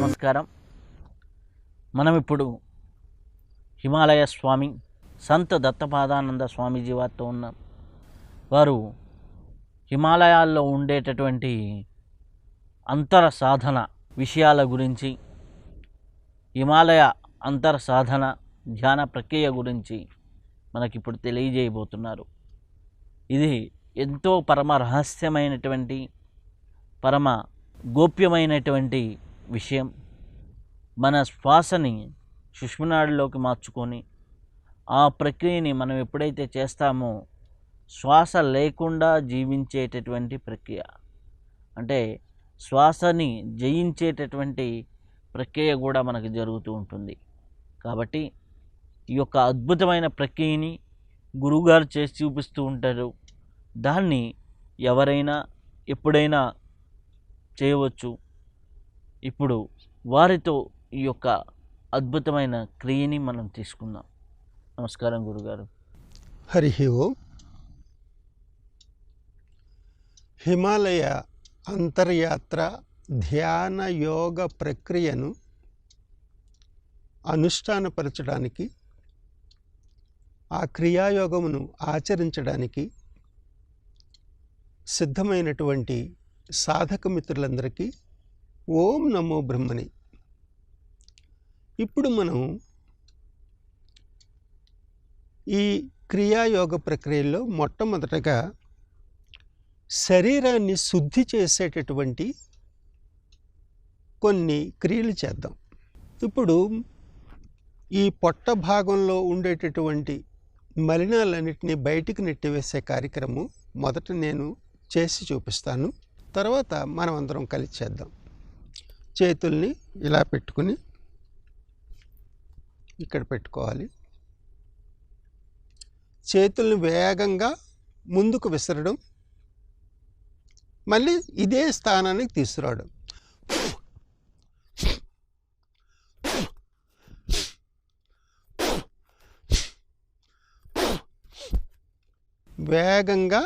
నమస్కారం. మనం ఇప్పుడు హిమాలయ స్వామి సంత్ దత్తపాదానంద స్వామీజీ వారితో ఉన్నాం. వారు హిమాలయాల్లో ఉండేటటువంటి అంతర సాధన విషయాల గురించి, హిమాలయ అంతర సాధన ధ్యాన ప్రక్రియ గురించి మనకిప్పుడు తెలియజేయబోతున్నారు. ఇది ఎంతో పరమ రహస్యమైనటువంటి, పరమ గోప్యమైనటువంటి విషయం. మన శ్వాసని సుష్మనాడిలోకి మార్చుకొని ఆ ప్రక్రియని మనం ఎప్పుడైతే చేస్తామో శ్వాస లేకుండా జీవించేటటువంటి ప్రక్రియ, అంటే శ్వాసని జయించేటటువంటి ప్రక్రియ కూడా మనకు జరుగుతూ ఉంటుంది. కాబట్టి ఈ యొక్క అద్భుతమైన ప్రక్రియని గురువుగారు చేసి చూపిస్తూ ఉంటారు. దాన్ని ఎవరైనా ఎప్పుడైనా చేయవచ్చు. ఇప్పుడు వారితో ఈ యొక్క అద్భుతమైన క్రియని మనం తీసుకుందాం. నమస్కారం గురుగారు. హరి ఓం. హిమాలయ అంతర్యాత్ర ధ్యాన యోగ ప్రక్రియను అనుష్ఠానపరచడానికి, ఆ క్రియాయోగమును ఆచరించడానికి సిద్ధమైనటువంటి సాధక మిత్రులందరికీ ఓం నమో బ్రహ్మని. ఇప్పుడు మనం ఈ క్రియాయోగ ప్రక్రియలో మొట్టమొదటగా శరీరాన్ని శుద్ధి చేసేటటువంటి కొన్ని క్రియలు చేద్దాం. ఇప్పుడు ఈ పొట్ట భాగంలో ఉండేటటువంటి మలినాలన్నింటినీ బయటికి నెట్టివేసే కార్యక్రమం మొదట నేను చేసి చూపిస్తాను. తర్వాత మనం అందరం కలిసి చేద్దాం. చేతుల్ని ఇలా పెట్టుకుని ఇక్కడ పెట్టుకోవాలి. చేతుల్ని వేగంగా ముందుకు విసరడం, మళ్ళీ ఇదే స్థానానికి తీసుకురావడం. వేగంగా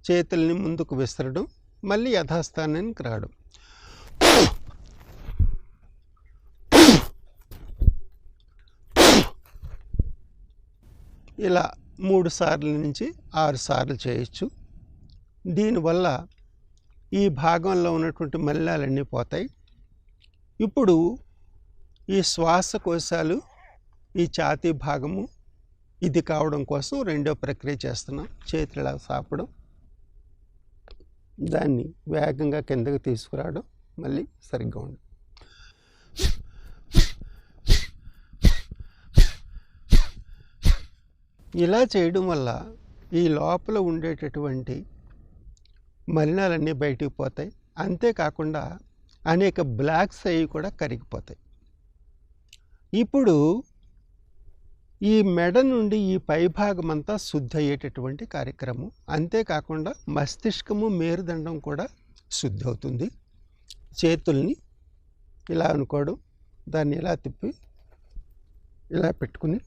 చేతుల్ని ముందుకు విసరడం, మళ్ళీ యథాస్థానానికి రావడం. ఇలా 3 సార్లు నుంచి 6 సార్లు చేయొచ్చు. దీనివల్ల ఈ భాగంలో ఉన్నటువంటి మలినాలన్నీ పోతాయి. ఇప్పుడు ఈ శ్వాసకోశాలు, ఈ ఛాతీ భాగము ఇది కావడం కోసం రెండో ప్రక్రియ చేస్తున్నాం. చేతులు ఇలా సాపడం, దాన్ని వేగంగా కిందకి తీసుకురావడం, మళ్ళీ సరిగ్గా ఉండడం. ఇలా చేయడం వల్ల ఈ లోపల ఉండేటటువంటి మలినాలన్నీ బయటికి పోతాయి. అంతేకాకుండా అనేక బ్లాక్స్ అవి కూడా కరిగిపోతాయి. ఇప్పుడు ఈ మెడ నుండి ఈ పైభాగం అంతా శుద్ధి అయ్యేటటువంటి కార్యక్రమం. అంతేకాకుండా మస్తిష్కము, మేరుదండం కూడా శుద్ధి అవుతుంది. చేతుల్ని ఇలా అనుకోవడం, దాన్ని ఇలా తిప్పి ఇలా పెట్టుకుని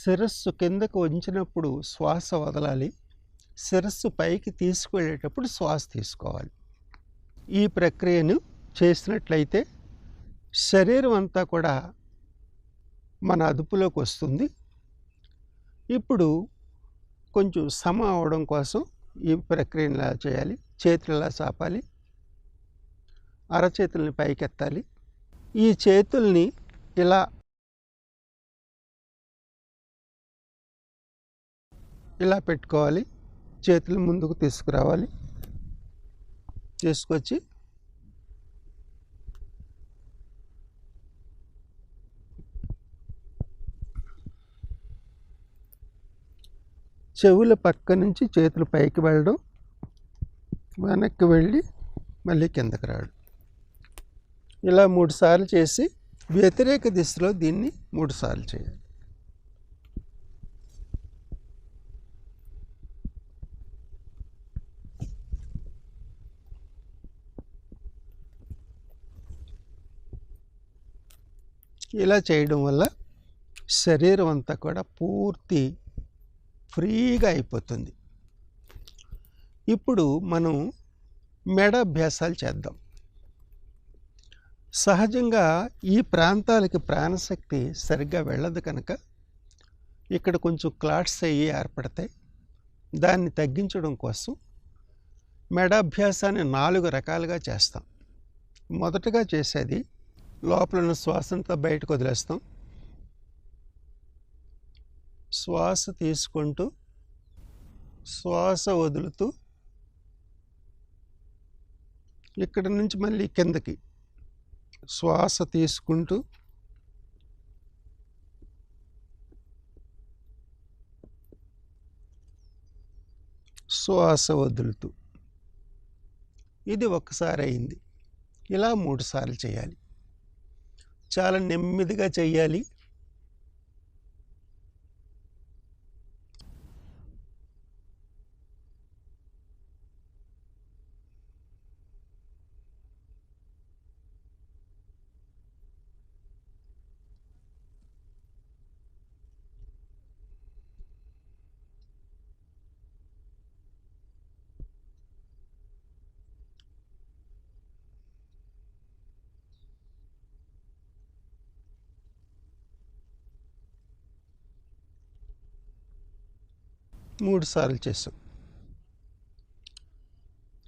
శిరస్సు కిందకు వంచినప్పుడు శ్వాస వదలాలి. శిరస్సు పైకి తీసుకువెళ్ళేటప్పుడు శ్వాస తీసుకోవాలి. ఈ ప్రక్రియను చేసినట్లయితే శరీరం అంతా కూడా మన అదుపులోకి వస్తుంది. ఇప్పుడు కొంచెం సమ అవడం కోసం ఈ ప్రక్రియను ఇలా చేయాలి. చేతులు ఇలా చాపాలి, అరచేతుల్ని పైకెత్తాలి. ఈ చేతుల్ని ఇలా ఇలా పెట్టుకోవాలి. చేతులు ముందుకు తీసుకురావాలి. తీసుకొచ్చి చెవుల పక్క నుంచి చేతులు పైకి వెళ్ళడం, వెనక్కి వెళ్ళి మళ్ళీ కిందకి రావడం. ఇలా 3 సార్లు చేసి వ్యతిరేక దిశలో దీన్ని 3 సార్లు చేయాలి. ఇలా చేయడం వల్ల శరీరం అంతా కూడా పూర్తి ఫ్రీగా అయిపోతుంది. ఇప్పుడు మనం మెడ అభ్యాసాలు చేద్దాం. సహజంగా ఈ ప్రాంతాలకి ప్రాణశక్తి సరిగ్గా వెళ్ళదు కనుక ఇక్కడ కొంచెం క్లాట్స్ అయ్యి ఏర్పడతాయి. దాన్ని తగ్గించడం కోసం మెడ అభ్యాసాన్ని 4 రకాలుగా చేస్తాం. మొదటగా చేసేది లోపల ఉన్న శ్వాసంతా బయటకు వదిలేస్తాం. శ్వాస తీసుకుంటూ శ్వాస వదులుతూ ఇక్కడ నుంచి మళ్ళీ కిందకి శ్వాస తీసుకుంటూ శ్వాస వదులుతూ. ఇది ఒకసారి అయింది. ఇలా 3 సార్లు చేయాలి. చాలా నెమ్మదిగా చెయ్యాలి. మూడు సార్లు చేసాం.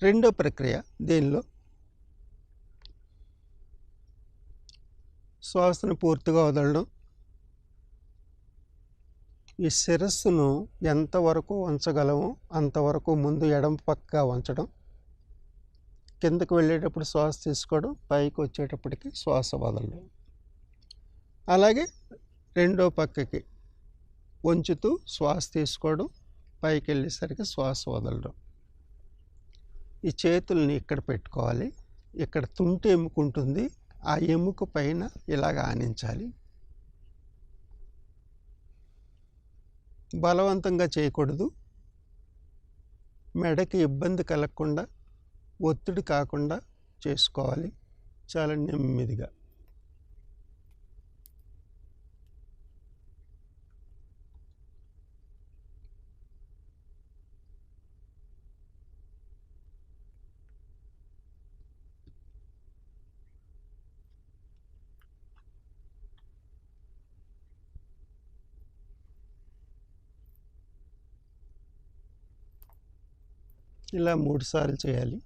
రెండో ప్రక్రియ దీనిలో శ్వాసను పూర్తిగా వదలడం. ఈ శిరస్సును ఎంతవరకు ఉంచగలమో అంతవరకు ముందు ఎడమ పక్క ఉంచడం, కిందకు వెళ్ళేటప్పుడు శ్వాస తీసుకోవడం, పైకి వచ్చేటప్పటికి శ్వాస వదలడం. అలాగే రెండో పక్కకి వంచుతూ శ్వాస తీసుకోవడం, పైకి వెళ్ళేసరికి శ్వాస వదలడం. ఈ చేతుల్ని ఇక్కడ పెట్టుకోవాలి. ఇక్కడ తుంటి ఎముక ఉంటుంది, ఆ ఎముక పైన ఇలాగ ఆనించాలి. బలవంతంగా చేయకూడదు. మెడకి ఇబ్బంది కలగకుండా, ఒత్తిడి కాకుండా చేసుకోవాలి. చాలా నెమ్మదిగా. ఇలా 3 సార్లు చేయాలి.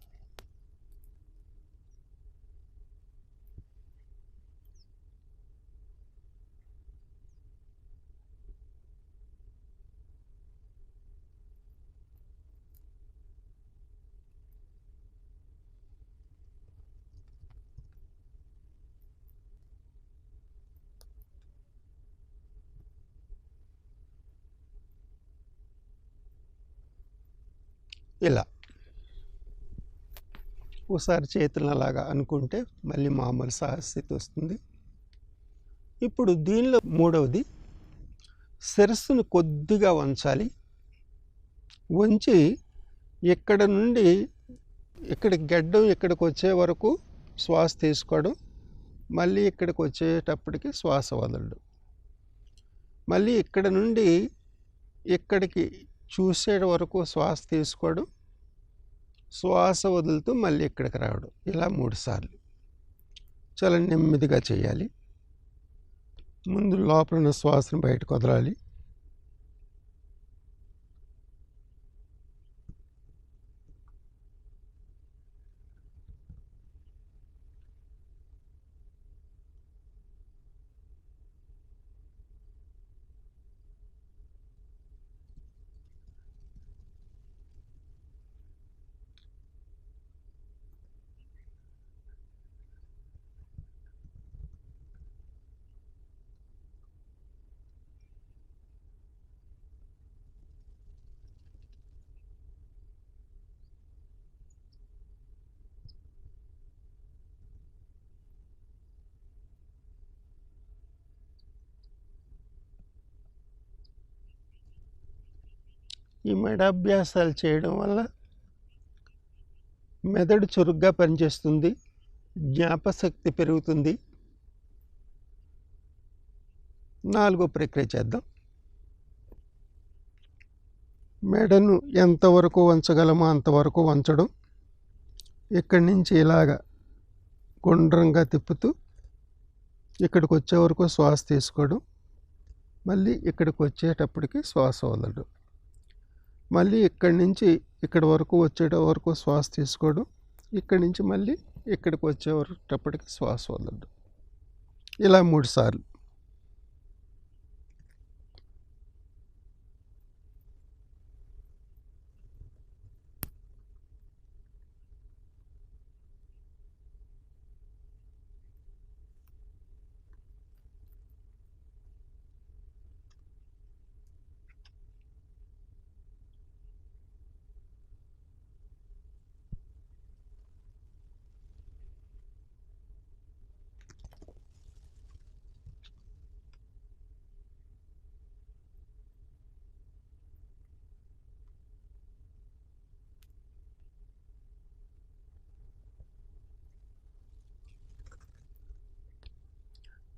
ఇలా ఒకసారి చేతులను అలాగా అనుకుంటే మళ్ళీ మామూలు సహస్థితి వస్తుంది. ఇప్పుడు దీనిలో మూడవది, శిరస్సును కొద్దిగా వంచాలి. వంచి ఇక్కడ నుండి ఇక్కడ గడ్డం ఇక్కడికి వచ్చే వరకు శ్వాస తీసుకోవడం, మళ్ళీ ఇక్కడికి వచ్చేటప్పటికి శ్వాస వదలడం. మళ్ళీ ఇక్కడ నుండి ఇక్కడికి చూసే వరకు శ్వాస తీసుకోవడం, శ్వాస వదులుతూ మళ్ళీ ఇక్కడికి రావడం. ఇలా 3 సార్లు చాలా నెమ్మదిగా చేయాలి. ముందు లోపల ఉన్న శ్వాసను బయటకు వదలాలి. ఈ మెడాభ్యాసాలు చేయడం వల్ల మెదడు చురుగ్గా పనిచేస్తుంది, జ్ఞాపశక్తి పెరుగుతుంది. 4వ ప్రక్రియ చేద్దాం. మెడను ఎంతవరకు వంచగలమో అంతవరకు వంచడం. ఇక్కడి నుంచి ఇలాగ గుండ్రంగా తిప్పుతూ ఇక్కడికి వచ్చే వరకు శ్వాస తీసుకోవడం, మళ్ళీ ఇక్కడికి వచ్చేటప్పటికి శ్వాస వదలడం, మళ్ళీ ఇక్కడి నుంచి ఇక్కడి వరకు వచ్చేట వరకు శ్వాస తీసుకోవడం, ఇక్కడి నుంచి మళ్ళీ ఇక్కడికి వచ్చేటప్పటికి శ్వాస వదలడం. ఇలా 3 సార్లు.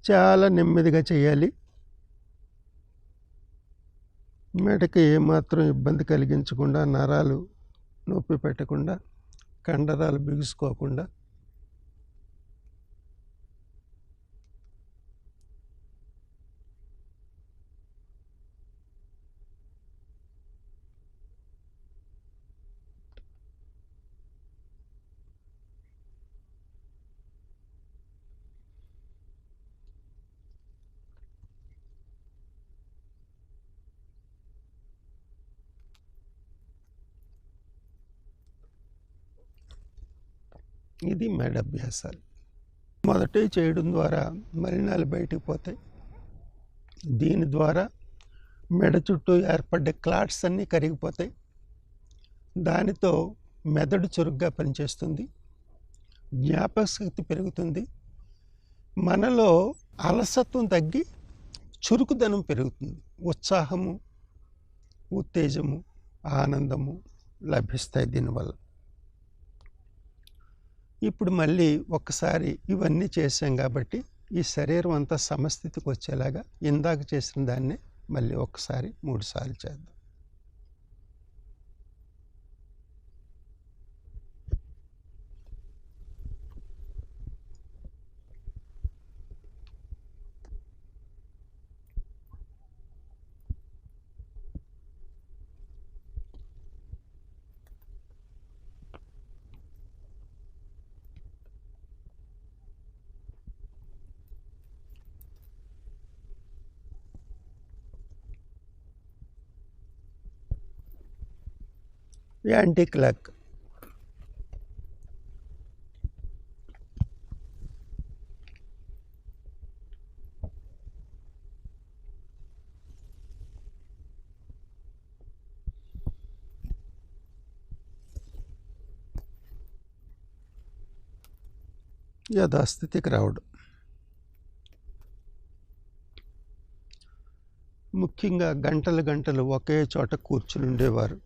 చాలా నెమ్మదిగా చేయాలి. మెడకి ఏమాత్రం ఇబ్బంది కలిగించకుండా, నరాలు నొప్పి పెట్టకుండా, కండరాలు బిగుసుకోకుండా. ఇది మెడాభ్యాసాలు. మొదటే చేయడం ద్వారా మలినాలు బయటికి పోతాయి. దీని ద్వారా మెడ చుట్టూ ఏర్పడ్డ క్లాట్స్ అన్నీ కరిగిపోతాయి. దానితో మెదడు చురుగ్గా పనిచేస్తుంది, జ్ఞాపకశక్తి పెరుగుతుంది, మనలో అలసత్వం తగ్గి చురుకుదనం పెరుగుతుంది, ఉత్సాహము, ఉత్తేజము, ఆనందము లభిస్తాయి దీనివల్ల. ఇప్పుడు మళ్ళీ ఒక్కసారి ఇవన్నీ చేసాం కాబట్టి ఈ శరీరం అంతా సమస్థితికి వచ్చేలాగా ఇందాక చేసిన దాన్నే మళ్ళీ ఒక్కసారి 3 సార్లు చేద్దాం. Anti clock. యథాస్థితికి రావడం. ముఖ్యంగా గంటలు గంటలు ఒకే చోట కూర్చుని ఉండేవారు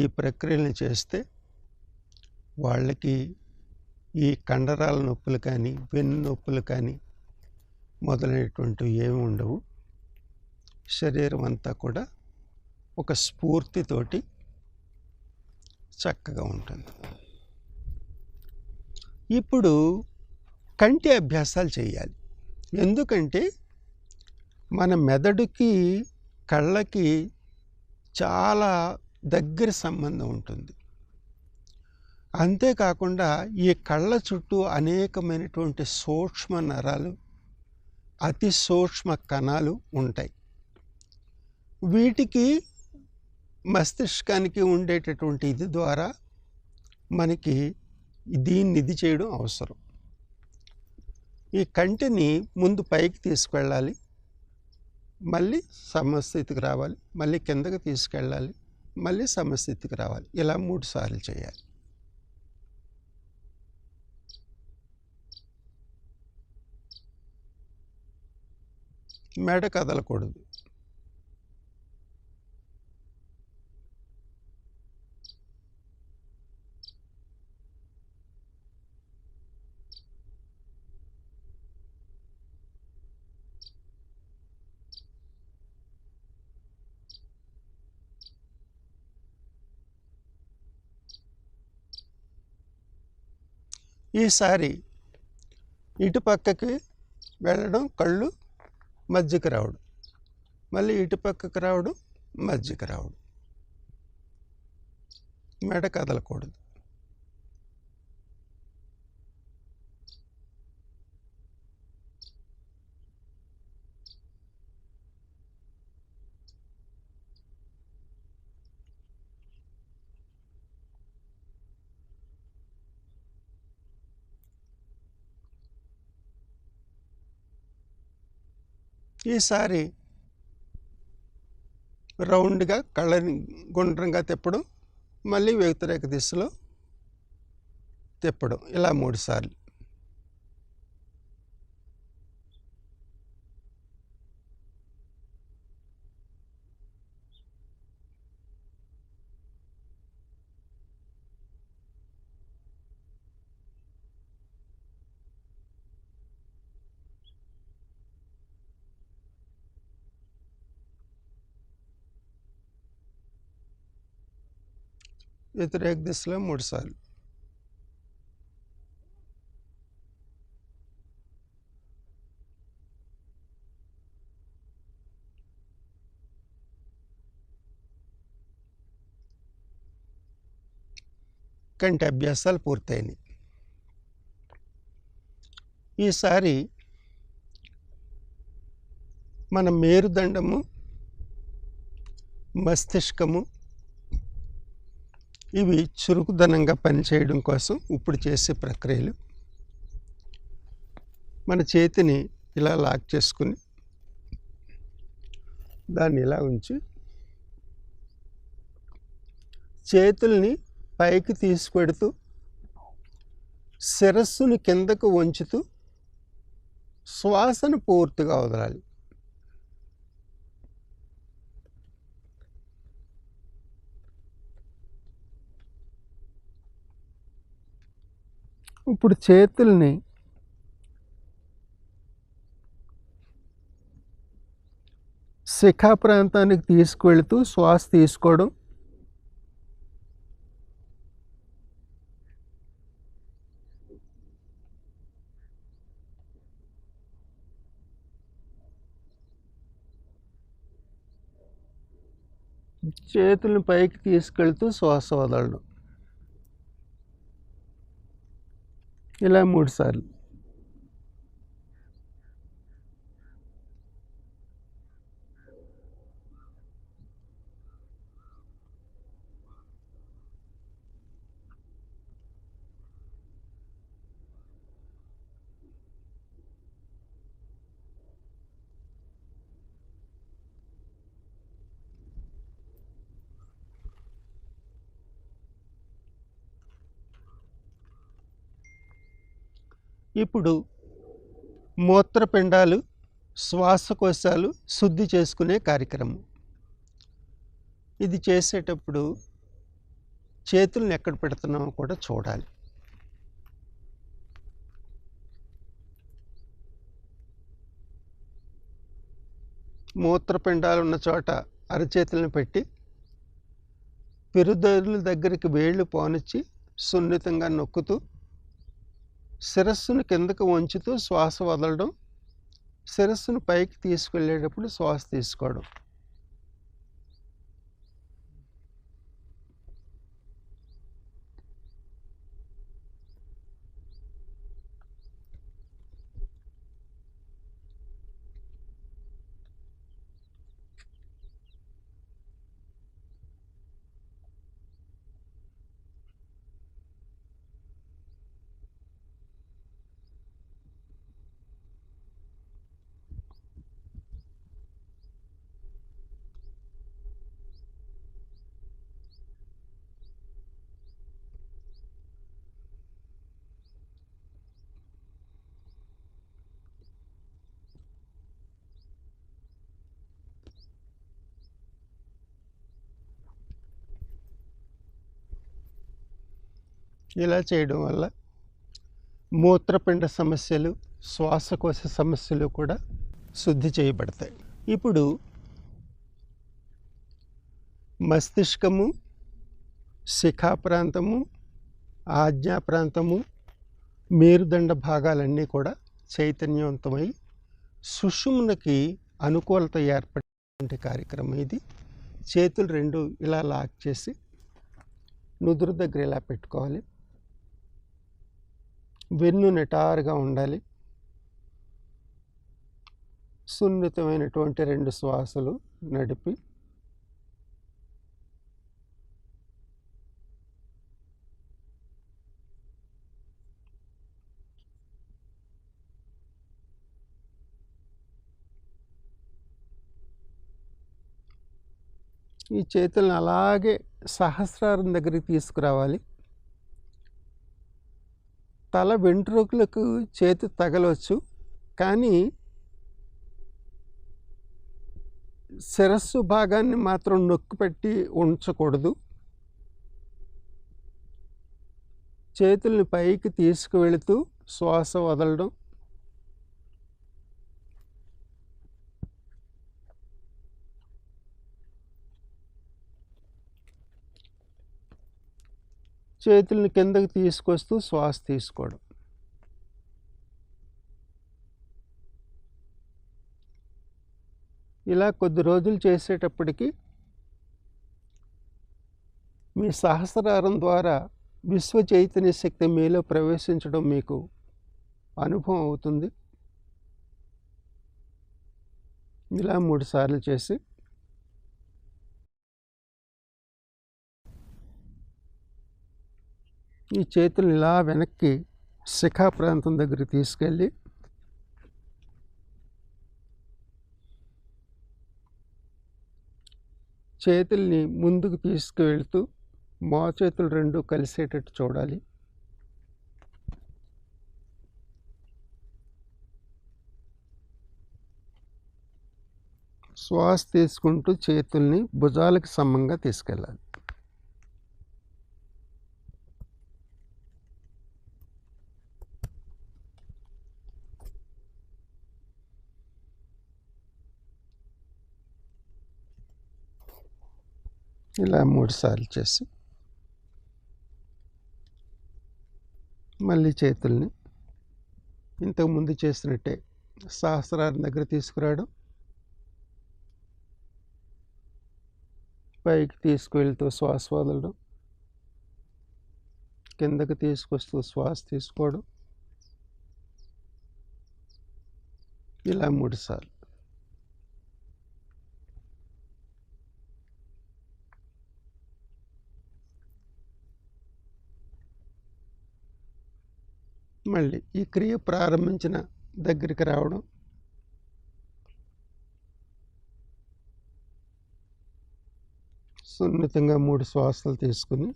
ఈ ప్రక్రియలను చేస్తే వాళ్ళకి ఈ కండరాల నొప్పులు కానీ, వెన్ను నొప్పులు కానీ మొదలైనటువంటివి ఏమి ఉండవు. శరీరం అంతా కూడా ఒక స్ఫూర్తితోటి చక్కగా ఉంటుంది. ఇప్పుడు కంటి అభ్యాసాలు చేయాలి. ఎందుకంటే మన మెదడుకి కళ్ళకి చాలా దగ్గర సంబంధం ఉంటుంది. అంతేకాకుండా ఈ కళ్ళ చుట్టూ అనేకమైనటువంటి సూక్ష్మ నరాలు, అతి సూక్ష్మ కణాలు ఉంటాయి. వీటికి మస్తిష్కానికి ఉండేటటువంటి ఇది ద్వారా మనకి దీన్ని ఇది చేయడం అవసరం. ఈ కంటిని ముందు పైకి తీసుకెళ్ళాలి, మళ్ళీ సమస్థితికి రావాలి, మళ్ళీ కిందకి తీసుకెళ్ళాలి, మళ్ళీ సమస్థితికి రావాలి. ఇలా 3 సార్లు చేయాలి. మెడ కదలకూడదు. ఈసారి ఇటు పక్కకి వెళ్ళడం, కళ్ళు మధ్యకి రావడం, మళ్ళీ ఇటు పక్కకి రావడం, మధ్యకి రావడం. మెడ కదలకూడదు. ఈసారి రౌండ్గా కళ్ళని గుండ్రంగా తిప్పడం, మళ్ళీ వ్యతిరేక దిశలో తిప్పడం, ఇలా 3 సార్లు. వ్యతిరేక దిశలో 3 సార్లు. కంటి అభ్యాసాలు పూర్తయినాయి. ఈసారి మన మేరుదండము, మస్తిష్కము ఇవి చురుకుదనంగా పనిచేయడం కోసం ఇప్పుడు చేసే ప్రక్రియలు. మన చేతిని ఇలా లాక్ చేసుకుని దాన్ని ఇలా ఉంచి చేతుల్ని పైకి తీసుకెడుతూ శిరస్సుని కిందకు వంచుతూ శ్వాసను పూర్తిగా వదలాలి. ఇప్పుడు చేతుల్ని శిఖా ప్రాంతానికి తీసుకువెళుతూ శ్వాస తీసుకోవడం, చేతుల్ని పైకి తీసుకెళ్తూ శ్వాస వదలడం, ఇలా 3 సార్లు. ఇప్పుడు మూత్రపిండాలు, శ్వాసకోశాలు శుద్ధి చేసుకునే కార్యక్రమం. ఇది చేసేటప్పుడు చేతులను ఎక్కడ పెడుతున్నామో కూడా చూడాలి. మూత్రపిండాలు ఉన్న చోట అరచేతులను పెట్టి పిరుదొరుల దగ్గరికి వేళ్ళు పోనిచ్చి సున్నితంగా నొక్కుతూ శిరస్సును కిందకు వంచుతూ శ్వాస వదలడం, శిరస్సును పైకి తీసుకెళ్ళేటప్పుడు శ్వాస తీసుకోవడం. ఇలా చేయడం వల్ల మూత్రపిండ సమస్యలు, శ్వాసకోశ సమస్యలు కూడా శుద్ధి చేయబడతాయి. ఇప్పుడు మస్తిష్కము, శిఖా ప్రాంతము, ఆజ్ఞా ప్రాంతము, మేరుదండ భాగాలన్నీ కూడా చైతన్యవంతమై సుషుమ్నకి అనుకూలత ఏర్పడే కార్యక్రమం ఇది. చేతులు రెండు ఇలా లాక్ చేసి నుదురు దగ్గర ఇలా పెట్టుకోవాలి. వెన్ను నిటారుగా ఉండాలి. సున్నితమైనటువంటి 2 శ్వాసలు నడిపి ఈ చేతులను అలాగే సహస్రారం దగ్గరికి తీసుకురావాలి. తల వెంట్రుకలకు చేతి తగలవచ్చు, కానీ శిరస్సు భాగాన్ని మాత్రం నొక్కిపెట్టి ఉంచకూడదు. చేతుల్ని పైకి తీసుకువెళుతూ శ్వాస వదలడం. చేతుల్ని కిందకి తీసుకొస్తూ శ్వాస తీసుకోవడం. ఇలా కొద్ది రోజులు చేసేటప్పటికి మీ సహస్రారం ద్వారా విశ్వ చైతన్య శక్తి మీలో ప్రవేశించడం మీకు అనుభవం అవుతుంది. ఇలా 3 సార్లు చేసి ఈ చేతులు ఇలా వెనక్కి శిఖా ప్రాంతం దగ్గరికి తీసుకెళ్ళి చేతుల్ని ముందుకు తీసుకువెళ్తూ మోచేతులు 2 కలిసేటట్టు చూడాలి. శ్వాస తీసుకుంటూ చేతుల్ని భుజాలకు సమంగా తీసుకెళ్ళాలి. ఇలా 3 సార్లు చేసి మళ్ళీ చేతుల్ని ఇంతకుముందు చేసినట్టే సహస్రారం దగ్గర తీసుకురావడం, పైకి తీసుకువెళ్తూ శ్వాస వదలడం, కిందకి తీసుకొస్తూ శ్వాస తీసుకోవడం. ఇలా 3 సార్లు. మళ్ళీ ఈ క్రియ ప్రారంభించిన దగ్గరికి రావడం, సున్నితంగా 3 శ్వాసలు తీసుకుని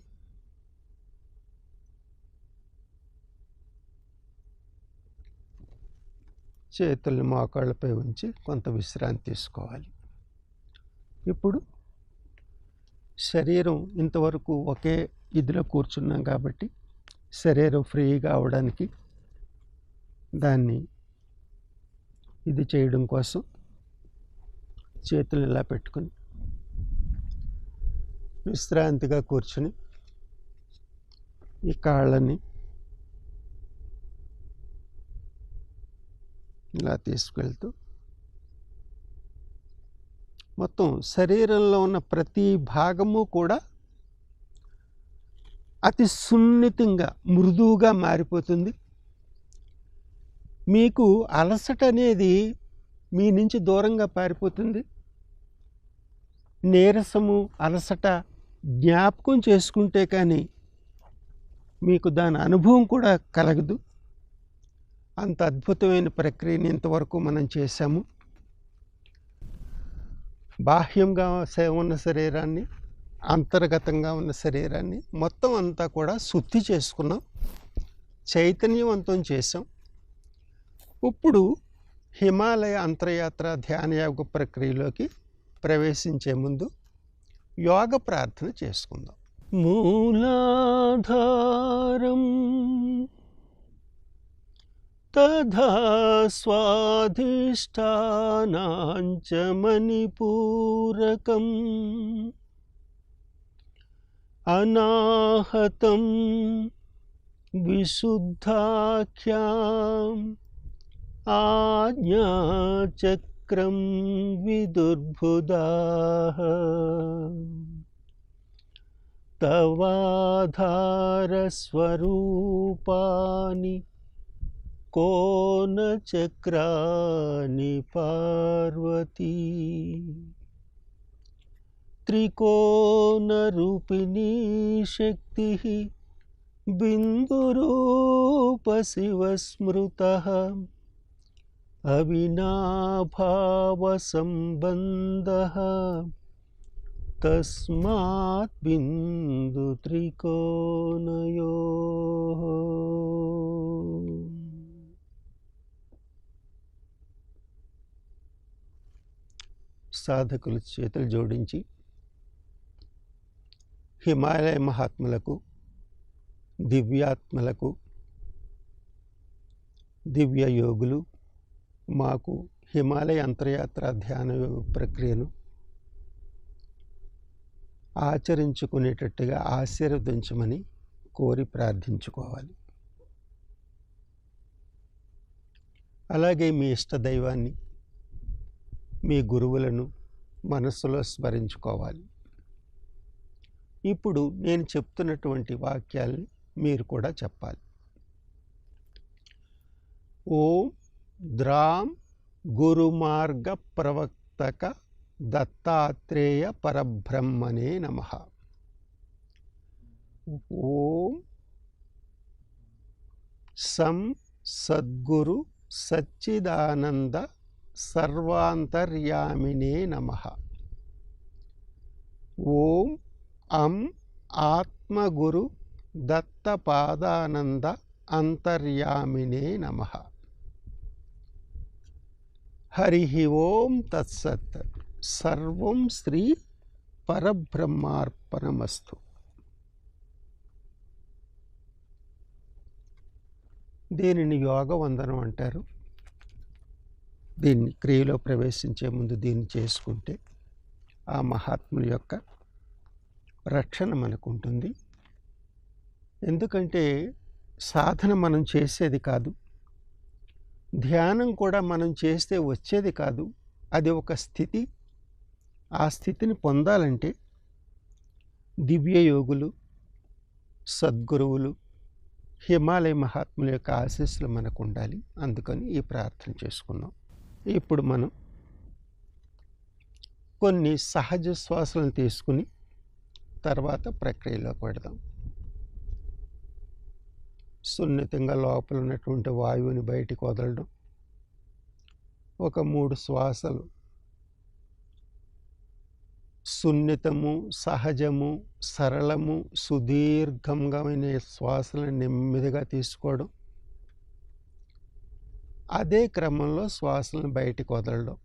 చేతుల్ని మోకాళ్ళపై ఉంచి కొంత విశ్రాంతి తీసుకోవాలి. ఇప్పుడు శరీరం ఇంతవరకు ఒకే ఇదిలో కూర్చున్నాం కాబట్టి శరీరం ఫ్రీగా అవడానికి దాన్ని ఇది చేయడం కోసం చేతులు ఇలా పెట్టుకుని విశ్రాంతిగా కూర్చుని ఈ కాళ్ళని ఇలా తీసుకెళ్తూ మొత్తం శరీరంలో ఉన్న ప్రతి భాగము కూడా అతి సున్నితంగా మృదువుగా మారిపోతుంది. మీకు అలసట అనేది మీ నుంచి దూరంగా పారిపోతుంది. నీరసము అలసట జ్ఞాపకం చేసుకుంటే కానీ మీకు దాని అనుభవం కూడా కలగదు. అంత అద్భుతమైన ప్రక్రియని ఇంతవరకు మనం చేశాము. బాహ్యంగా ఉన్న శరీరాన్ని, అంతర్గతంగా ఉన్న శరీరాన్ని మొత్తం అంతా కూడా శుద్ధి చేసుకున్నాం, చైతన్యవంతం చేసాం. ఇప్పుడు హిమాలయ అంతర్యాత్ర ధ్యానయోగ ప్రక్రియలోకి ప్రవేశించే ముందు యోగ ప్రార్థన చేసుకుందాం. మూలాధారం తథా స్వాధిష్టానాంచ మణిపూరకం అనాహతం విశుద్ధాఖ్యాం ఆజ్ఞాచక్రం విదుర్బుధాః తవాధారస్వరూపాని కో న చక్రాని పార్వతీ త్రికోణరూపిణీ శక్తి బిందురూప శివస్మృతః అవినాభావసంబంధః తస్మాత్ బిందు త్రికోణయోః. సాధకులు చేతులు జోడించి హిమాలయ మహాత్ములకు, దివ్యాత్మలకు, దివ్య యోగులు మాకు హిమాలయ అంతర్యాత్ర ధ్యాన ప్రక్రియను ఆచరించుకునేటట్టుగా ఆశీర్వదించమని కోరి ప్రార్థించుకోవాలి. అలాగే మీ ఇష్టదైవాన్ని, మీ గురువులను మనస్సులో స్మరించుకోవాలి. ఇప్పుడు నేను చెప్తున్నటువంటి వాక్యాల్ని మీరు కూడా చెప్పాలి. ఓం ద్రాం గురుమార్గ ప్రవక్తక దత్తాత్రేయ పరబ్రహ్మణే నమః. ఓం సం సద్గురు సచ్చిదానంద సర్వాంతర్యామినే నమః. ఓం అం ఆత్మగురు దత్తపాదానంద అంతర్యామినే నమః. హరి ఓం తత్సత్. సర్వం శ్రీ పరబ్రహ్మార్పణమస్తు. దీనిని యోగ వందనం అంటారు. దీన్ని క్రియలో ప్రవేశించే ముందు దీన్ని చేసుకుంటే ఆ మహాత్ముల యొక్క రక్షణ మనకు ఉంటుంది. ఎందుకంటే సాధన మనం చేసేది కాదు, ధ్యానం కూడా మనం చేస్తే వచ్చేది కాదు. అది ఒక స్థితి. ఆ స్థితిని పొందాలంటే దివ్య యోగులు, సద్గురువులు, హిమాలయ మహాత్ముల యొక్క ఆశీస్సులు మనకు ఉండాలి. అందుకని ఈ ప్రార్థన చేసుకున్నాం. ఇప్పుడు మనం కొన్ని సహజ శ్వాసలను తీసుకుని తర్వాత ప్రక్రియలోకి పెడదాం. సున్నితంగా లోపల ఉన్నటువంటి వాయువుని బయటికి వదలడం. ఒక 3 శ్వాసలు సున్నితము, సహజము, సరళము, సుదీర్ఘంగామైన శ్వాసలను నెమ్మదిగా తీసుకోవడం. అదే క్రమంలో శ్వాసలను బయటికి వదలడం.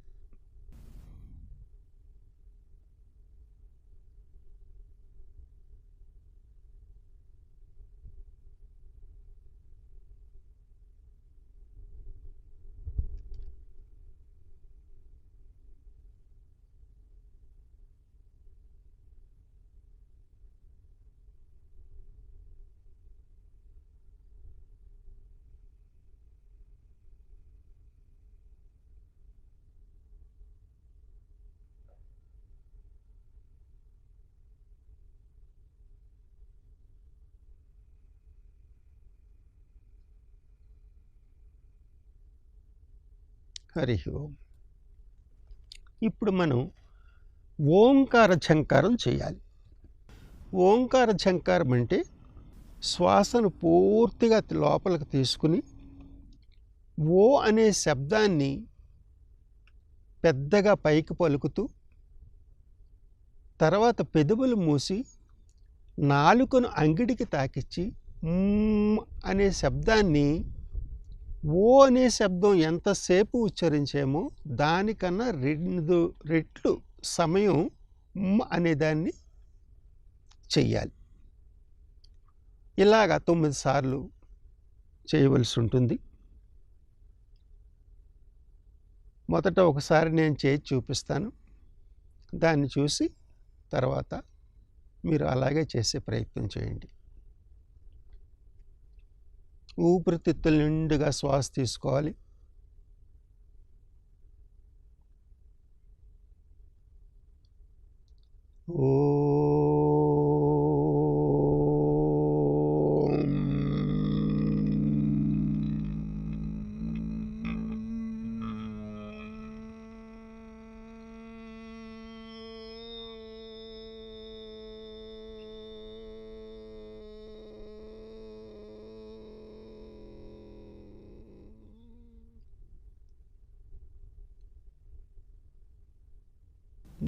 హరి ఓం. ఇప్పుడు మనం ఓంకార ఝంకారం చేయాలి. ఓంకార ఝంకారం అంటే శ్వాసను పూర్తిగా లోపలికి తీసుకుని ఓ అనే శబ్దాన్ని పెద్దగా పైకి పలుకుతూ, తర్వాత పెదవులు మూసి నాలుకను అంగిడికి తాకిచ్చి అనే శబ్దాన్ని, ఓ అనే శబ్దం ఎంతసేపు ఉచ్చరించామో దానికన్నా 2 రెట్లు సమయం అనేదాన్ని చెయ్యాలి. ఇలాగా 9 సార్లు చేయవలసి ఉంటుంది. మొదట ఒకసారి నేను చేసి చూపిస్తాను. దాన్ని చూసి తర్వాత మీరు అలాగే చేసే ప్రయత్నం చేయండి. ఊపిరితిత్తుల నిండుగా శ్వాస తీసుకోవాలి.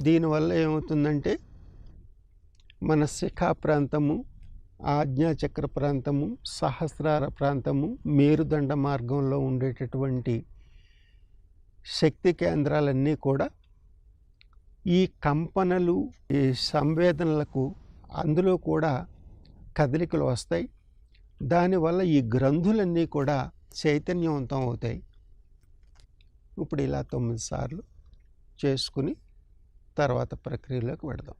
దీనివల్ల ఏమవుతుందంటే మన శిఖా ప్రాంతము, ఆజ్ఞాచక్ర ప్రాంతము, సహస్రార ప్రాంతము, మేరుదండ మార్గంలో ఉండేటటువంటి శక్తి కేంద్రాలన్నీ కూడా ఈ కంపనలు, ఈ సంవేదనలకు అందులో కూడా కదలికలు వస్తాయి. దానివల్ల ఈ గ్రంథులన్నీ కూడా చైతన్యవంతం అవుతాయి. ఇప్పుడు ఇలా 9 సార్లు చేసుకుని తర్వాత ప్రక్రియలోకి వెళదాం.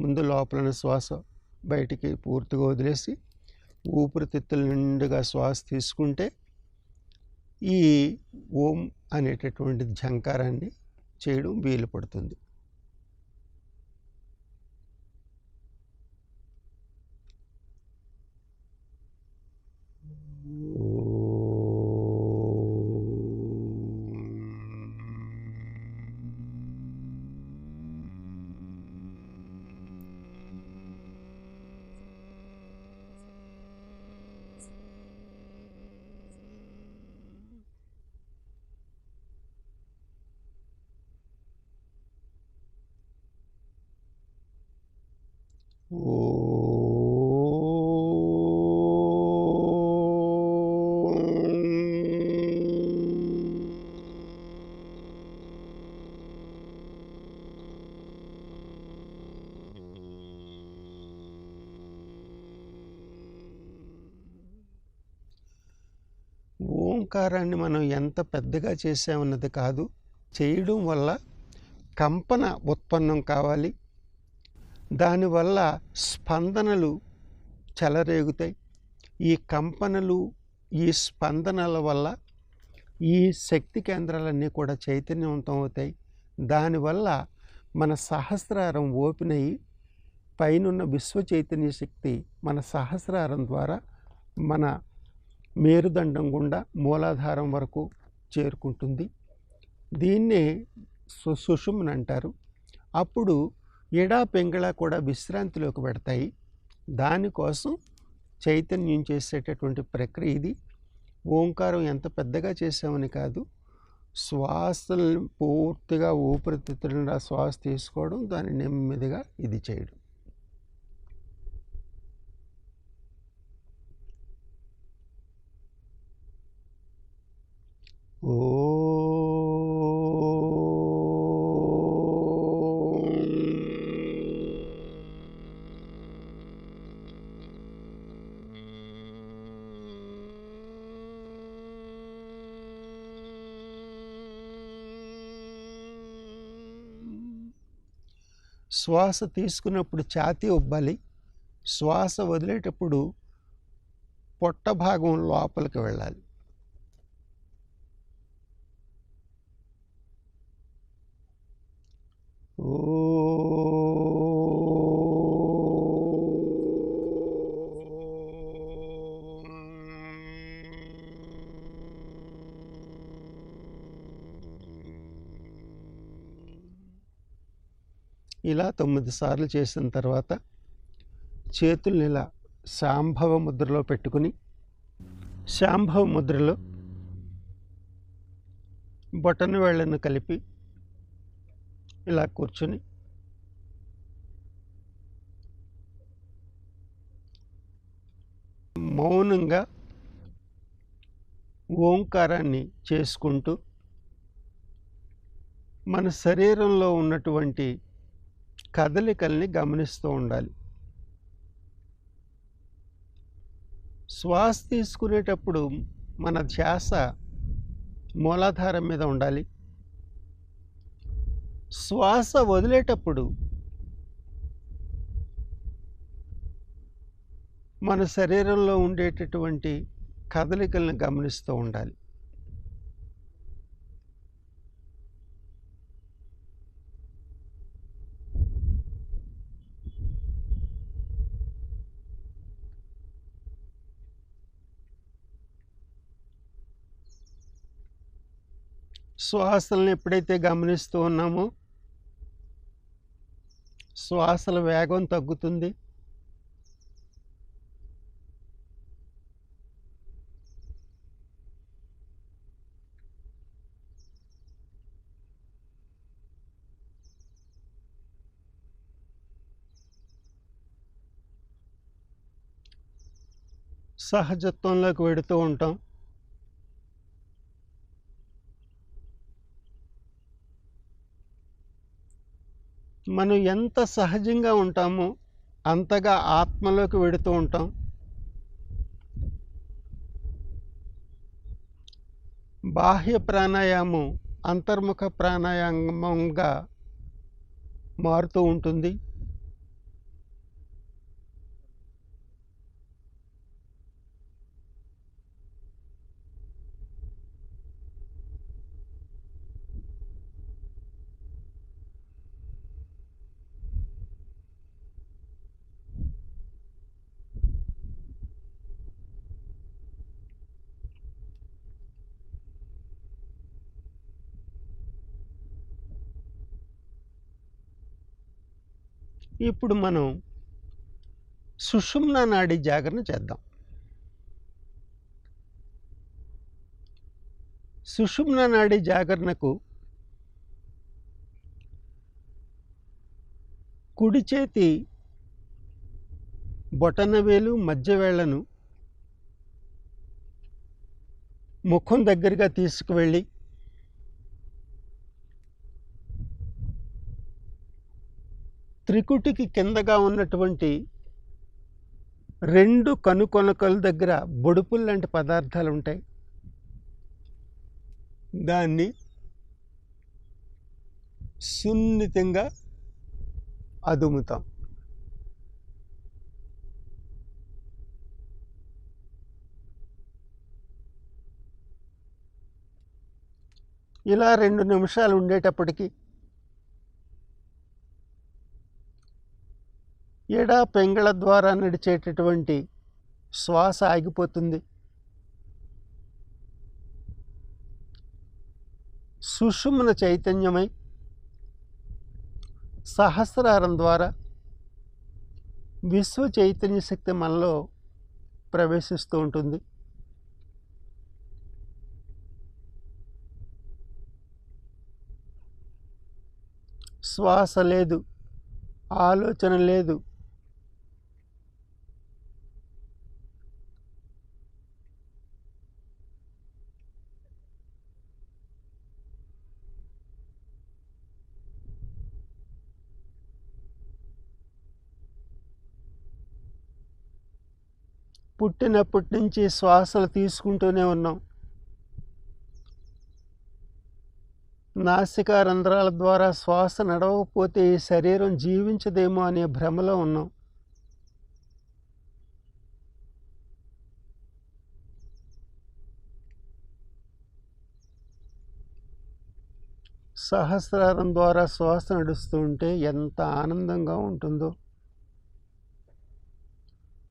ముందు లోపల శ్వాస బయటికి పూర్తిగా వదిలేసి ఊపిరితిత్తుల నిండుగా శ్వాస తీసుకుంటే ఈ ఓం అనేటటువంటి ఝంకారాన్ని చేయడం వీలు పడుతుంది. ఓంకారాన్ని మనం ఎంత పెద్దగా చేసామన్నది కాదు, చేయడం వల్ల కంపన ఉత్పన్నం కావాలి. దానివల్ల స్పందనలు చెలరేగుతాయి. ఈ కంపనలు, ఈ స్పందనల వల్ల ఈ శక్తి కేంద్రాలన్నీ కూడా చైతన్యవంతం అవుతాయి. దానివల్ల మన సహస్రారం ఓపెన్ అయ్యి పైనున్న విశ్వ చైతన్య శక్తి మన సహస్రారం ద్వారా మన మేరుదండం గుండా మూలాధారం వరకు చేరుకుంటుంది. దీన్నే సుషుమ్న అంటారు. అప్పుడు ఎడా పెంగళ కూడా విశ్రాంతిలోకి పెడతాయి. దానికోసం చైతన్యం చేసేటటువంటి ప్రక్రియ ఇది. ఓంకారం ఎంత పెద్దగా చేసామని కాదు, శ్వాసలను పూర్తిగా ఊపిరితిత్తుల శ్వాస తీసుకోవడం, దాన్ని నెమ్మదిగా ఇది చేయడం. శ్వాస తీసుకున్నప్పుడు ఛాతీ ఉబ్బాలి. శ్వాస వదిలేటప్పుడు పొట్ట భాగం లోపలికి వెళ్ళాలి. ఇలా 9 సార్లు చేసిన తర్వాత చేతుల్ని ఇలా శాంభవ ముద్రలో పెట్టుకుని, శాంభవ ముద్రలో బొటన వేళ్ళను కలిపి ఇలా కూర్చుని మౌనంగా ఓంకారాన్ని చేసుకుంటూ మన శరీరంలో ఉన్నటువంటి కదలికల్ని గమనిస్తూ ఉండాలి. శ్వాస తీసుకునేటప్పుడు మన ధ్యాస మూలాధారం మీద ఉండాలి. శ్వాస వదిలేటప్పుడు మన శరీరంలో ఉండేటటువంటి కదలికలను గమనిస్తూ ఉండాలి. శ్వాసలను ఎప్పుడైతే గమనిస్తూ ఉన్నామో శ్వాసల వేగం తగ్గుతుంది. సహజత్వంలోకి వెడుతూ ఉంటాం. మనం ఎంత సహజంగా ఉంటామో అంతగా ఆత్మలోకి వెడుతూ ఉంటాం. బాహ్య ప్రాణాయామం అంతర్ముఖ ప్రాణాయామంగా మారుతూ ఉంటుంది. ఇప్పుడు మనం సుషుమ్నా నాడి జాగరణ చేద్దాం. సుషుమ్నా నాడి జాగరణకు కుడి చేతి బొటనవేలు మధ్యవేళ్లను ముఖం దగ్గరగా తీసుకువెళ్ళి త్రికుటికి కిందగా ఉన్నటువంటి 2 కనుకొనకల దగ్గర బొడుపులు లాంటి పదార్థాలు ఉంటాయి. దాన్ని సున్నితంగా అదుముతాం. ఇలా 2 నిమిషాలు ఉండేటప్పటికి ఎడ పెంగళ ద్వారా నడిచేటటువంటి శ్వాస ఆగిపోతుంది. సుషుమ్న చైతన్యమై సహస్రారం ద్వారా విశ్వ చైతన్య శక్తి మనలో ప్రవేశిస్తూ ఉంటుంది. శ్వాస లేదు, ఆలోచన లేదు. పుట్టినప్పటి నుంచి శ్వాసలు తీసుకుంటూనే ఉన్నాం. నాసికా రంధ్రాల ద్వారా శ్వాస నడవకపోతే ఈ శరీరం జీవించదేమో అనే భ్రమలో ఉన్నాం. సహస్రారం ద్వారా శ్వాస నడుస్తూ ఉంటే ఎంత ఆనందంగా ఉంటుందో.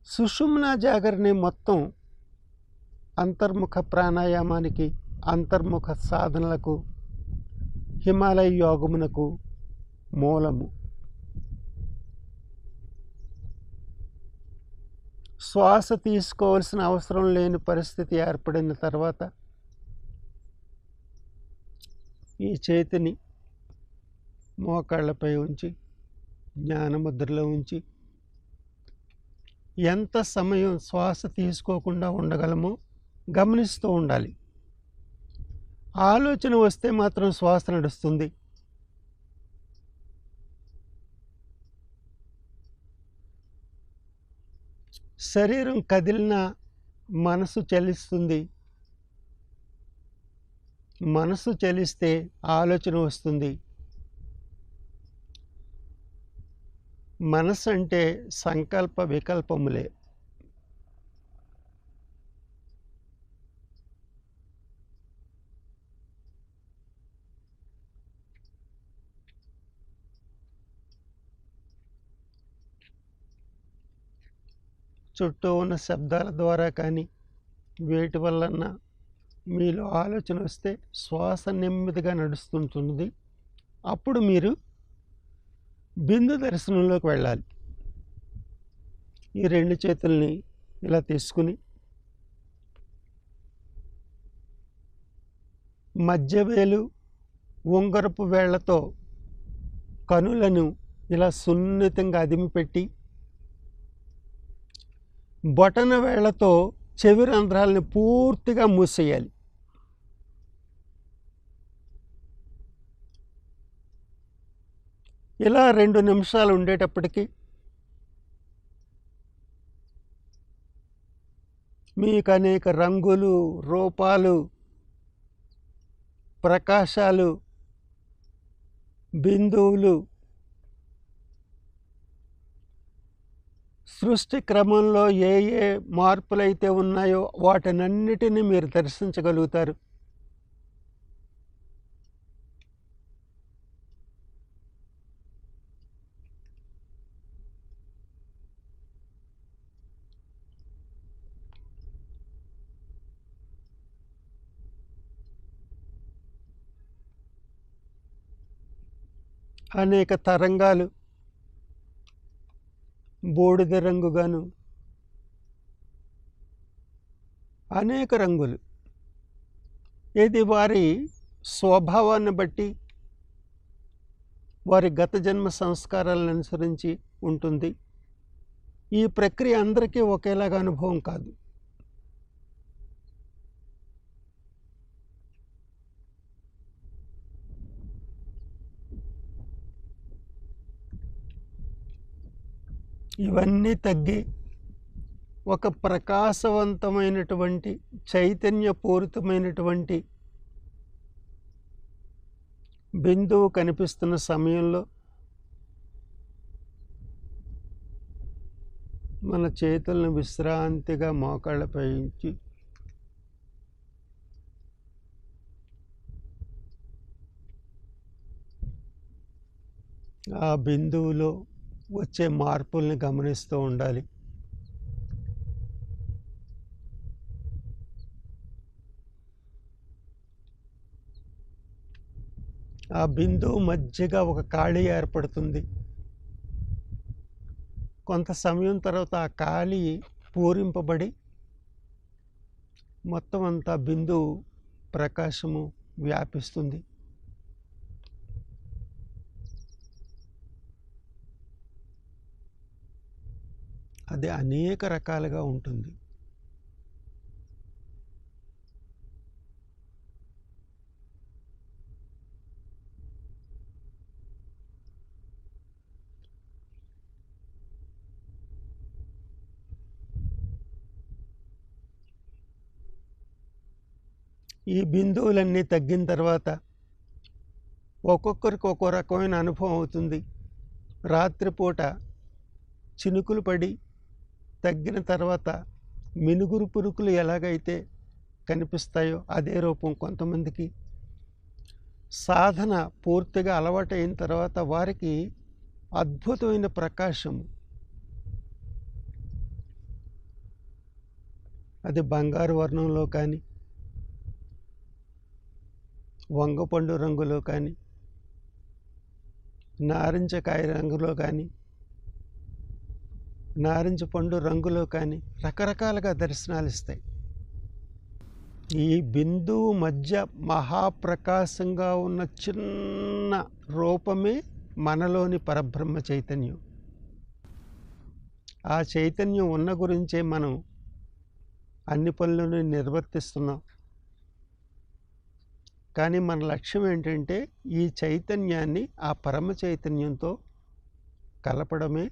సుషుమ్నా జాగరణి మొత్తం అంతర్ముఖ ప్రాణాయామానికి, అంతర్ముఖ సాధనలకు, హిమాలయ యోగమునకు మూలము. శ్వాస తీసుకోవాల్సిన అవసరం లేని పరిస్థితి ఏర్పడిన తర్వాత ఈ చేతిని మోకాళ్ళపై ఉంచి జ్ఞానముద్రలో ఉంచి ఎంత సమయం శ్వాస తీసుకోకుండా ఉండగలమో గమనిస్తూ ఉండాలి. ఆలోచన వస్తే మాత్రం శ్వాస నడుస్తుంది. శరీరం కదిలినా మనసు చలిస్తుంది. మనసు చలిస్తే ఆలోచన వస్తుంది. మనసు అంటే సంకల్ప వికల్పములే. చుట్టూ ఉన్న శబ్దాల ద్వారా కానీ వేటి వలన మీలో ఆలోచన వస్తే శ్వాస నెమ్మదిగా నడుస్తుంటుంది. అప్పుడు మీరు బిందు దర్శనంలోకి వెళ్ళాలి. ఈ 2 చేతుల్ని ఇలా తీసుకుని మధ్యవేలు ఉంగరపు వేళ్లతో కనులను ఇలా సున్నితంగా అదిమిపెట్టి బొటన వేళ్లతో చెవి రంధ్రాలను పూర్తిగా మూసేయాలి. ఇలా 2 నిమిషాలు ఉండేటప్పటికీ మీకు అనేక రంగులు, రూపాలు, ప్రకాశాలు, బిందువులు సృష్టి క్రమంలో ఏ ఏ మార్పులైతే ఉన్నాయో వాటినన్నిటినీ మీరు దర్శించగలుగుతారు. అనేక తరంగాలు బూడిద రంగుగాను, అనేక రంగులు, ఇది వారి స్వభావాన్ని బట్టి వారి గత జన్మ సంస్కారాలను అనుసరించి ఉంటుంది. ఈ ప్రక్రియ అందరికీ ఒకేలాగా అనుభవం కాదు. ఇవన్నీ తగ్గి ఒక ప్రకాశవంతమైనటువంటి చైతన్యపూరితమైనటువంటి బిందువు కనిపిస్తున్న సమయంలో మన చేతులను విశ్రాంతిగా మోకాళ్ళపై ఉంచి ఆ బిందువులో వచ్చే మార్పుల్ని గమనిస్తూ ఉండాలి. ఆ బిందువు మధ్యగా ఒక ఖాళీ ఏర్పడుతుంది. కొంత సమయం తర్వాత ఆ ఖాళీ పూరింపబడి మొత్తం అంతా బిందువు ప్రకాశము వ్యాపిస్తుంది. అది అనేక రకాలుగా ఉంటుంది. ఈ బిందువులన్నీ తగ్గిన తర్వాత ఒక్కొక్కరికి ఒక్కో రకమైన అనుభవం అవుతుంది. రాత్రిపూట చినుకులు పడి తగ్గిన తర్వాత మినుగురు పురుకులు ఎలాగైతే కనిపిస్తాయో అదే రూపం కొంతమందికి. సాధన పూర్తిగా అలవాటైన తర్వాత వారికి అద్భుతమైన ప్రకాశం, అది బంగారు వర్ణంలో కానీ, వంగపండు రంగులో కానీ, నారింజకాయ రంగులో కానీ, నారింజ పండు రంగులో కానీ రకరకాలుగా దర్శనాలు ఇస్తాయి. ఈ బిందువు మధ్య మహాప్రకాశంగా ఉన్న చిన్న రూపమే మనలోని పరబ్రహ్మ చైతన్యం. ఆ చైతన్యం ఉన్న గురించే మనం అన్ని పనులను నిర్వర్తిస్తున్నాం. కానీ మన లక్ష్యం ఏంటంటే ఈ చైతన్యాన్ని ఆ పరమ చైతన్యంతో కలపడమే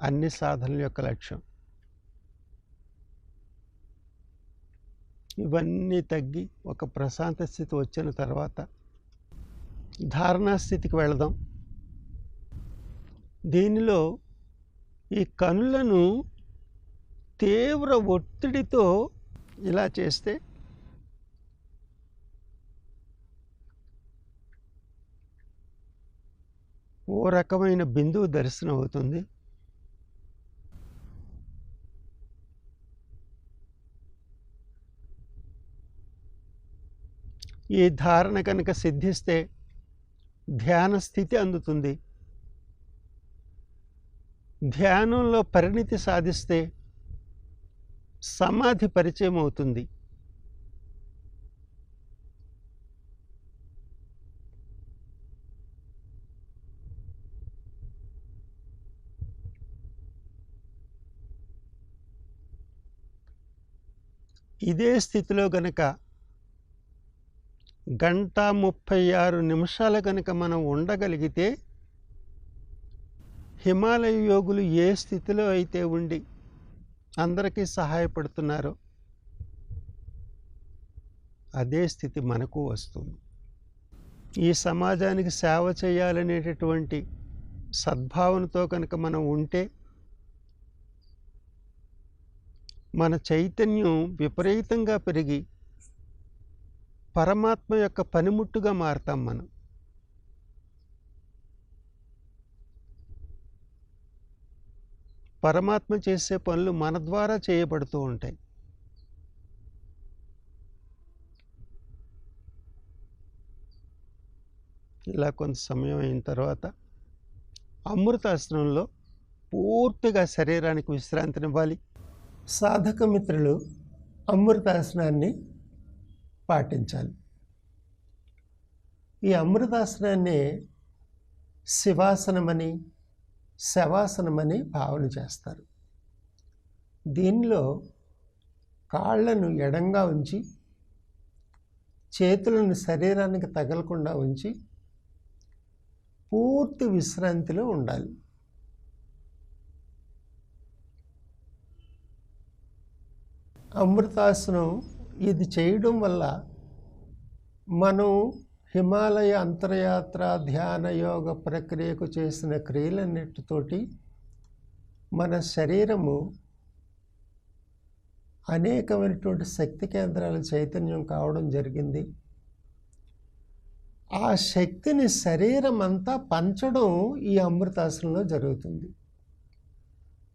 అన్ని సాధనల యొక్క లక్ష్యం. ఇవన్నీ తగ్గి ఒక ప్రశాంత స్థితి వచ్చిన తర్వాత ధారణా స్థితికి వెళదాం. దీనిలో ఈ కనులను తీవ్ర ఒత్తిడితో ఇలా చేస్తే ఓ రకమైన బిందువు దర్శనం అవుతుంది. ఈ ధారణ కనుక సిద్ధిస్తే ధ్యాన స్థితి అందుతుంది. ధ్యానంలో పరిణితి సాధిస్తే సమాధి పరిచయం అవుతుంది. ఇదే స్థితిలో గనక 1:36 కనుక మనం ఉండగలిగితే, హిమాలయ యోగులు ఏ స్థితిలో అయితే ఉండి అందరికీ సహాయపడుతున్నారో అదే స్థితి మనకు వస్తుంది. ఈ సమాజానికి సేవ చేయాలనేటటువంటి సద్భావనతో కనుక మనం ఉంటే మన చైతన్యం విపరీతంగా పెరిగి పరమాత్మ యొక్క పనిముట్టుగా మారతాం మనం. పరమాత్మ చేసే పనులు మన ద్వారా చేయబడుతూ ఉంటాయి. ఇలా కొంత సమయం అయిన తర్వాత అమృతాసనంలో పూర్తిగా శరీరానికి విశ్రాంతినివ్వాలి. సాధక మిత్రులు అమృతాసనాన్ని పాటించాలి. ఈ అమృతాసనాన్ని శివాసనమని, శవాసనమని భావన చేస్తారు. దీనిలో కాళ్ళను ఎడంగా ఉంచి, చేతులను శరీరానికి తగలకుండా ఉంచి పూర్తి విశ్రాంతిలో ఉండాలి. అమృతాసనం ఇది చేయడం వల్ల మనం హిమాలయ అంతర్యాత్ర ధ్యాన యోగ ప్రక్రియకు చేసిన క్రియలన్నిటితోటి మన శరీరము అనేకమైనటువంటి శక్తి కేంద్రాల చైతన్యం కావడం జరిగింది. ఆ శక్తిని శరీరం అంతా పంచడం ఈ అమృతాసనంలో జరుగుతుంది.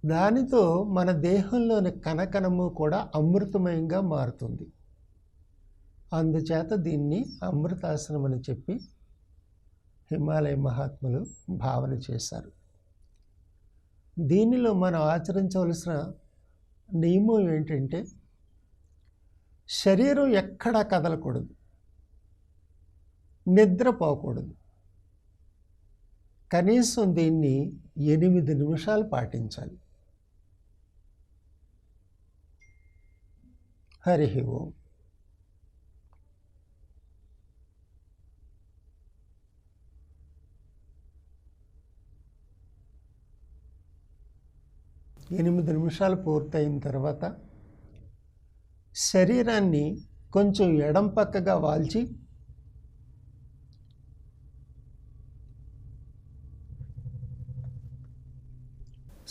దానితో మన దేహంలోని కణకణము కూడా అమృతమయంగా మారుతుంది. అందుచేత దీన్ని అమృతాసనం అని చెప్పి హిమాలయ మహాత్ములు భావన చేశారు. దీనిలో మనం ఆచరించవలసిన నియమం ఏంటంటే, శరీరం ఎక్కడా కదలకూడదు, నిద్రపోకూడదు. కనీసం దీన్ని 8 నిమిషాలు పాటించాలి. హరి ఓం. ఎనిమిది నిమిషాలు పూర్తయిన తర్వాత శరీరాన్ని కొంచెం ఎడం పక్కగా వాల్చి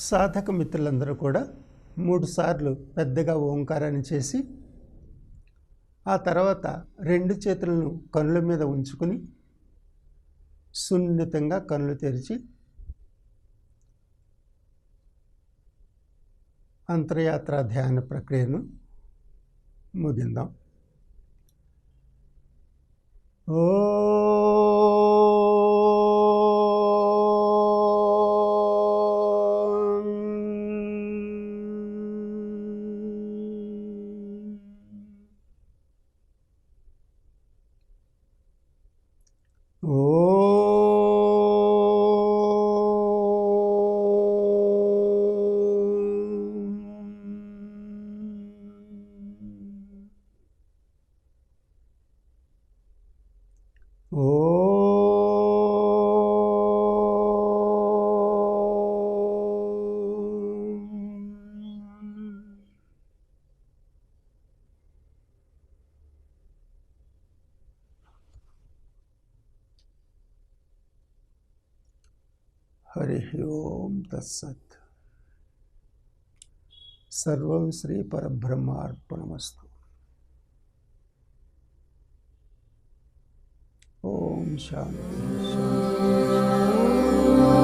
సాధక మిత్రులందరూ కూడా 3 సార్లు పెద్దగా ఓంకారాన్ని చేసి, ఆ తర్వాత 2 చేతులను కనుల మీద ఉంచుకుని సున్నితంగా కనులు తెరిచి అంతర్యాత్ర ధ్యాన ప్రక్రియను ముగిందాం. హరి ఓం తత్సత్. సర్వం శ్రీ పరబ్రహ్మార్పణమస్తు. ఓం శాంతి శాంతి.